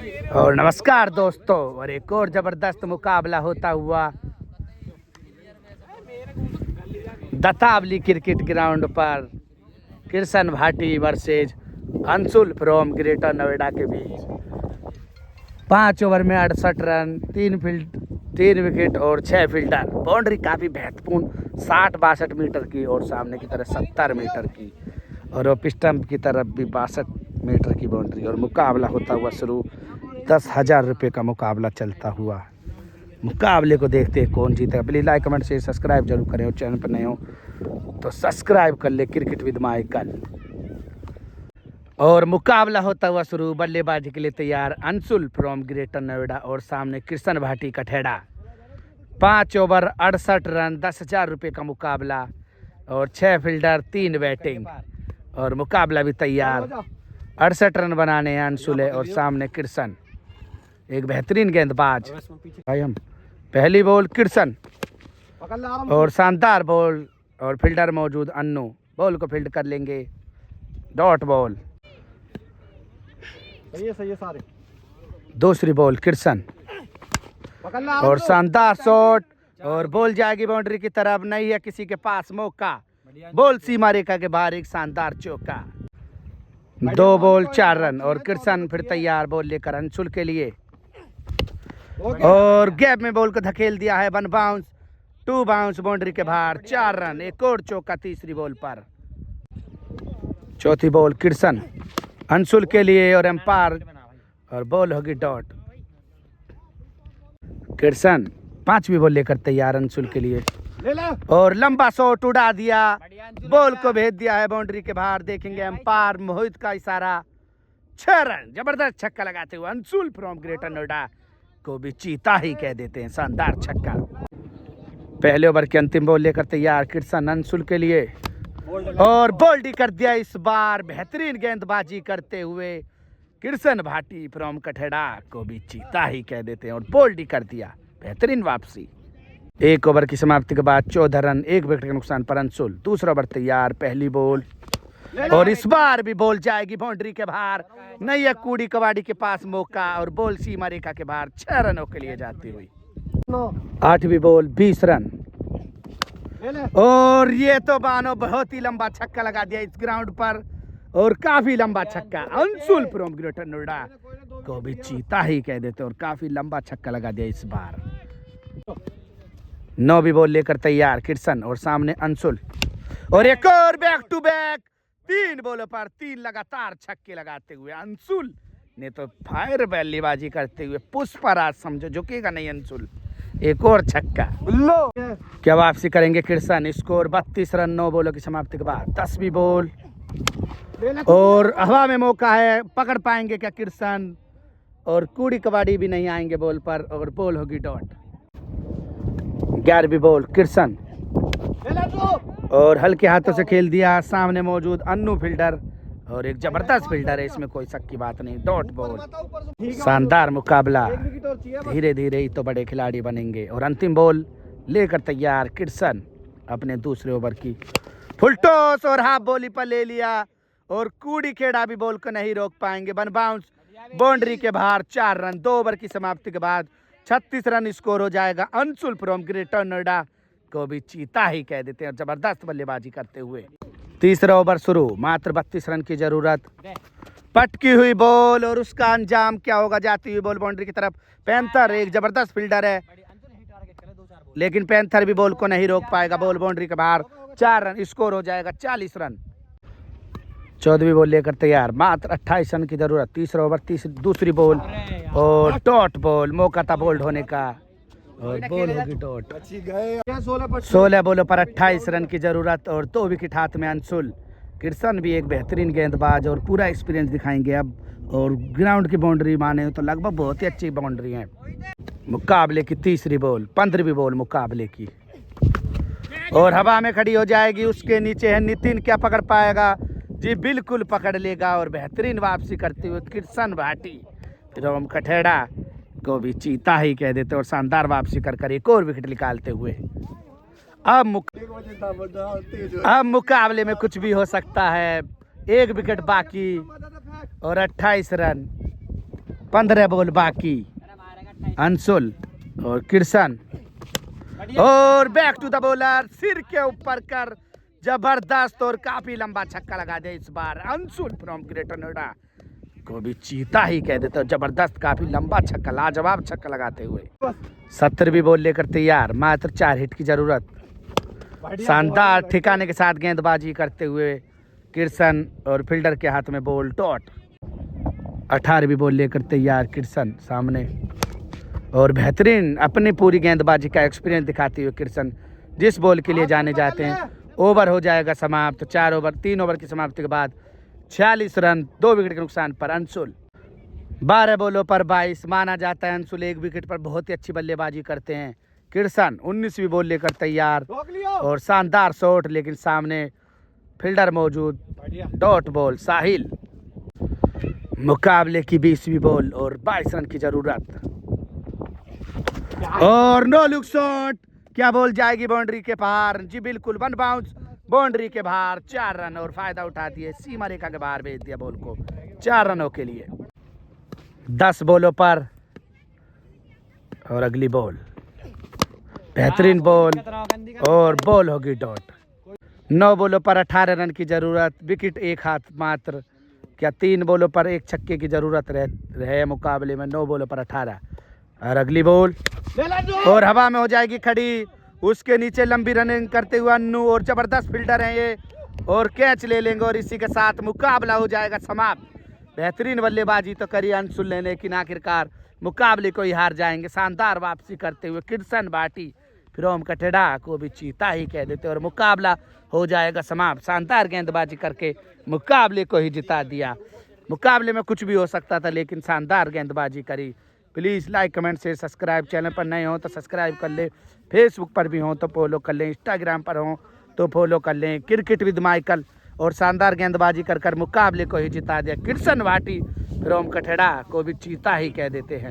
और नमस्कार दोस्तों, और एक और जबरदस्त मुकाबला होता हुआ दत्तावली क्रिकेट ग्राउंड पर Krishna Bhati versus Anshul from greater Noida के बीच 5 ओवर में 68 रन, 3 विकेट और 6 फील्डर। बाउंड्री काफ़ी महत्वपूर्ण 60-62 मीटर की और सामने की तरफ 70 मीटर की और ऑफ स्टंप की तरफ भी 62 मीटर की बाउंड्री। और मुकाबला होता हुआ शुरू। 10,000 रुपये का मुकाबला चलता हुआ। मुकाबले को देखते हैं कौन जीतेगा। Please like comment share subscribe जरूर करें और चैनल पर नए हो तो सब्सक्राइब कर ले क्रिकेट विद माइकल। और मुकाबला होता हुआ शुरू। बल्लेबाजी के लिए तैयार अंशुल फ्रॉम ग्रेटर नोएडा और सामने कृष्ण भाटी कठेड़ा। 5 ओवर 68 रन, 10,000 रुपये का मुकाबला और 6 फील्डर 3 बैटिंग। और मुकाबला भी तैयार। 68 रन बनाने हैं अंशुल और सामने कृष्ण, एक बेहतरीन गेंदबाज। भाई हम पहली बॉल कृष्ण और शानदार बॉल और फील्डर मौजूद अन्नू। बॉल को फील्ड कर लेंगे। Dot ball. सही है सारे। दूसरी बॉल कृष्ण और शानदार शॉट और बॉल जाएगी बाउंड्री की तरफ। नहीं है किसी के पास मौका। बॉल सीमा रेखा के बाहर एक शानदार चौका। 2 बॉल 4 रन और कृष्ण फिर तैयार बॉल लेकर अंशुल के लिए। और गैप में बॉल को धकेल दिया है। 1 बाउंस, 2 बाउंस बाउंड्री के बाहर। 4 रन, एक और चौका तीसरी बॉल पर। चौथी बॉल कृष्ण अंशुल के लिए और एम्पायर और बॉल होगी डॉट। कृष्ण 5वीं बॉल लेकर तैयार अंशुल के लिए और लंबा शॉट उड़ा दिया। बॉल को भेज दिया है बाउंड्री के बाहर। देखेंगे एम्पायर मोहित का इशारा। 6 रन, जबरदस्त छक्का लगाते हुए अंशुल फ्रॉम ग्रेटर नोएडा को भी चीता ही कह देते हैं। शानदार छक्का। पहले ओवर की अंतिम बॉल लेकर तैयार कृष्ण अंशुल के लिए और बोल्ड कर दिया इस बार। बेहतरीन गेंदबाजी करते हुए कृष्ण भाटी फ्रॉम कठेड़ा को भी चीता ही कह देते हैं और बोल्ड कर दिया। बेहतरीन वापसी। 1 ओवर की समाप्ति के बाद 14 रन, 1 विकेट के नुकसान पर अंशुल। दूसरा ओवर तैयार। पहली बॉल और इस बार भी बॉल जाएगी बाउंड्री के बाहर। नहीं है कूड़ी कबाड़ी के पास मौका और बॉल सीमा रेखा के बाहर 6 रनों के लिए जाती हुई। 8वीं बॉल 20 रन और ये तो बानो बहुत ही लंबा छक्का लगा दिया इस ग्राउंड पर और काफी लंबा छक्का। अंशुल फ्रॉम ग्रेटर नोएडा को भी चीता ही कह देते और काफी लंबा छक्का लगा दिया इस बार। 9वीं बॉल लेकर तैयार कृष्ण और सामने अंशुल और एक और बैक टू बैक 3 बॉलों पर 3 लगातार छक्के लगाते हुए अंशुल ने तो फायर बल्लेबाजी करते हुए पुष्पराज समझो झुकेगा नहीं अंशुल। एक और छक्का। क्या वापसी करेंगे कृष्ण। स्कोर 32 रन 9 बॉलों की समाप्ति के बाद। 10वीं बॉल और हवा में मौका है। पकड़ पाएंगे क्या कृष्ण और कूड़ी कबाड़ी भी नहीं आएंगे बॉल पर और बॉल होगी डॉट। 11वीं बॉल कृष्ण और हल्के हाथों से खेल दिया। सामने मौजूद अन्नू फील्डर और एक जबरदस्त फील्डर है, इसमें कोई शक की बात नहीं। Dot ball. शानदार मुकाबला। धीरे धीरे ही तो बड़े खिलाड़ी बनेंगे। और अंतिम बॉल लेकर तैयार कृष्ण अपने दूसरे ओवर की। फुल टॉस और हाफ बॉली पर ले लिया और कूड़ी खेड़ा भी बॉल को नहीं रोक पाएंगे। 1 बाउंस बाउंड्री के बाहर। 4 रन। 2 ओवर की समाप्ति के बाद 36 रन स्कोर हो जाएगा। अंशुल फ्रॉम ग्रेटर नोएडा को भी चीता ही कह देते हैं जबरदस्त बल्लेबाजी करते हुए। तीसरा ओवर शुरू। मात्र 32 रन की जरूरत। पटकी हुई बॉल और उसका अंजाम क्या होगा। जाती हुई बॉल बाउंड्री की तरफ। पैंथर एक जबरदस्त फील्डर है लेकिन पैंथर भी बॉल को नहीं रोक पाएगा। बॉल बाउंड्री के बाहर। 4 रन स्कोर हो जाएगा। 40 रन। 14वीं बॉल लेकर तैयार। मात्र 28 रन की जरूरत। तीसरा ओवर दूसरी बॉल और डॉट बॉल। मौका था बोल्ड होने का और बॉल होगी डॉट। 16 बॉलों पर 28 रन की जरूरत और 2 विकेट हाथ में अंशुल। कृष्ण भी एक बेहतरीन गेंदबाज और पूरा एक्सपीरियंस दिखाएंगे अब। और ग्राउंड की बाउंड्री माने तो लगभग बहुत ही अच्छी बाउंड्री है। मुकाबले की तीसरी बॉल 15वीं बॉल मुकाबले की और हवा में खड़ी हो जाएगी। उसके नीचे है नितिन। क्या पकड़ पाएगा जी। बिल्कुल पकड़ लेगा और बेहतरीन वापसी करते हुए कृष्ण भाटी फ्रॉम कठेड़ा को भी चीता ही कह देते और शानदार वापसी कर एक और विकेट निकालते हुए। अब मुकाबले में कुछ भी हो सकता है। 1 विकेट बाकी और 28 रन। 15 बॉल बाकी। अंशुल और किरसन और बैक टू द बॉलर, सिर के ऊपर कर जबरदस्त और काफी लंबा छक्का लगा दिया इस बार अंशुल फ्रॉम ग्रेटर नोएडा को भी चीता ही कह देते। जबरदस्त काफी लंबा छक्का, लाजवाब छक्का लगाते हुए 70 बॉल लेकर तैयार, मात्र 4 हिट की जरूरत। शानदार ठिकाने के साथ गेंदबाजी करते हुए किरसन और फील्डर के हाथ में बॉल डॉट। 18 बॉल लेकर तैयार किरसन सामने और बेहतरीन अपनी पूरी गेंदबाजी का एक्सपीरियंस दिखाते हुए किरसन जिस बॉल के लिए जाने जाते हैं। ओवर हो जाएगा समाप्त। 3 ओवर की समाप्ति के बाद 46 रन 2 विकेट के नुकसान पर अंशुल। 12 बॉलों पर 22 माना जाता है। अंशुल 1 विकेट पर बहुत ही अच्छी बल्लेबाजी करते हैं। किरसन 19वीं बॉल लेकर तैयार और शानदार शॉट, लेकिन सामने फील्डर मौजूद। डॉट बॉल साहिल। मुकाबले की 20वीं बॉल और 22 रन की जरूरत और नो लुक शॉट। क्या बॉल जाएगी बाउंड्री के बाहर? जी बिल्कुल, 1 बाउंस बाउंड्री के बाहर। 4 रन और फायदा उठा दिए, सीमा रेखा के बाहर भेज दिया बॉल को 4 रनों के लिए। 10 बॉलों पर और अगली बॉल, बेहतरीन बॉल और बॉल होगी डॉट। 9 बॉलों पर 18 रन की जरूरत, विकेट एक हाथ मात्र। क्या 3 बॉलों पर 1 छक्के की जरूरत रहे मुकाबले में? 9 बॉलों पर 18 और अगली बॉल और हवा में हो जाएगी खड़ी। उसके नीचे लंबी रनिंग करते हुए अन्नू और जबरदस्त फील्डर हैं ये और कैच ले लेंगे और इसी के साथ मुकाबला हो जाएगा समाप्त। बेहतरीन बल्लेबाजी तो करी अंशुल ने, लेकिन आखिरकार मुकाबले को ही हार जाएंगे। शानदार वापसी करते हुए किरसन भाटी फ्रॉम कठेड़ा को भी चीता ही कह देते और मुकाबला हो जाएगा समाप्त। शानदार गेंदबाजी करके मुकाबले को ही जिता दिया। मुकाबले में कुछ भी हो सकता था, लेकिन शानदार गेंदबाजी करी। Please like comment share subscribe. Channel पर नए हो तो सब्सक्राइब कर ले, फेसबुक पर भी हो तो फॉलो कर लें, इंस्टाग्राम पर हो तो फॉलो कर लें। क्रिकेट विद माइकल और शानदार गेंदबाजी कर मुकाबले को ही जिता दिया। किरसन भाटी फ्रॉम कठेड़ा को भी चीता ही कह देते हैं।